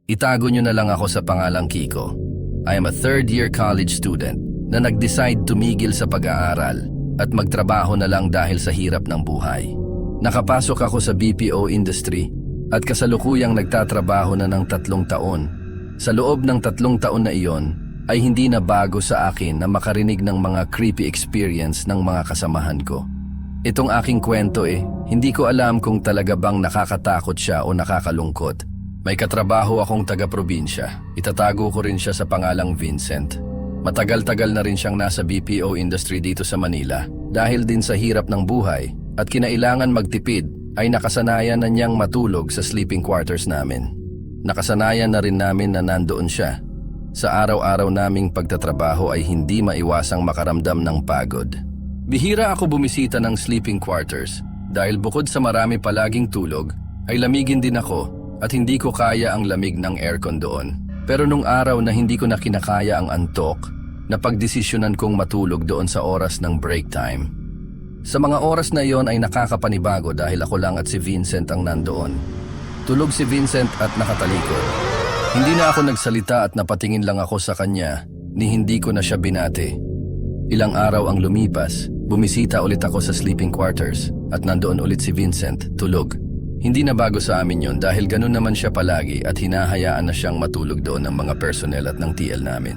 Itago nyo na lang ako sa pangalang Kiko. I am a third-year college student na nag-decide tumigil sa pag-aaral at magtrabaho na lang dahil sa hirap ng buhay. Nakapasok ako sa BPO industry at kasalukuyang nagtatrabaho na ng 3 taon. Sa loob ng 3 taon na iyon ay hindi na bago sa akin na makarinig ng mga creepy experience ng mga kasamahan ko. Itong aking kwento hindi ko alam kung talaga bang nakakatakot siya o nakakalungkot. May katrabaho akong taga-probinsya. Itatago ko rin siya sa pangalang Vincent. Matagal-tagal na rin siyang nasa BPO industry dito sa Manila. Dahil din sa hirap ng buhay at kinailangan magtipid, ay nakasanayan na niyang matulog sa sleeping quarters namin. Nakasanayan na rin namin na nandoon siya. Sa araw-araw naming pagtatrabaho ay hindi maiwasang makaramdam ng pagod. Bihira ako bumisita ng sleeping quarters dahil bukod sa marami palaging tulog, ay lamigin din ako at hindi ko kaya ang lamig ng aircon doon. Pero nung araw na hindi ko na kinakaya ang antok, napagdesisyonan kong matulog doon sa oras ng break time. Sa mga oras na iyon ay nakakapanibago dahil ako lang at si Vincent ang nandoon. Tulog si Vincent at nakatalikod. Hindi na ako nagsalita at napatingin lang ako sa kanya ni hindi ko na siya binati. Ilang araw ang lumipas, bumisita ulit ako sa sleeping quarters at nandoon ulit si Vincent, tulog. Hindi na bago sa amin yon dahil ganun naman siya palagi at hinahayaan na siyang matulog doon ng mga personnel at ng TL namin.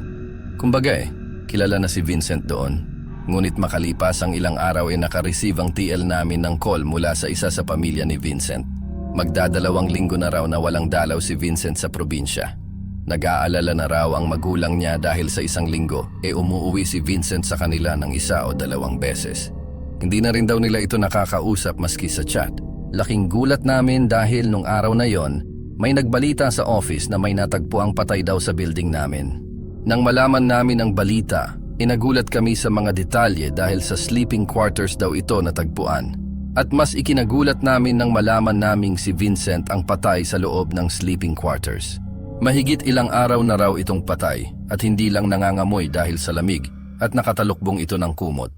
Kumbaga kilala na si Vincent doon. Ngunit makalipas ang ilang araw ay nakareceive ang TL namin ng call mula sa isa sa pamilya ni Vincent. Magdadalawang linggo na raw na walang dalaw si Vincent sa probinsya. Nag-aalala na raw ang magulang niya dahil sa isang linggo umuuwi si Vincent sa kanila ng 1 o 2 beses. Hindi na rin daw nila ito nakakausap maski sa chat. Laking gulat namin dahil nung araw na yon, may nagbalita sa office na may natagpuang patay daw sa building namin. Nang malaman namin ang balita, inagulat kami sa mga detalye dahil sa sleeping quarters daw ito natagpuan. At mas ikinagulat namin nang malaman naming si Vincent ang patay sa loob ng sleeping quarters. Mahigit ilang araw na raw itong patay at hindi lang nangangamoy dahil sa lamig at nakatalukbong ito ng kumot.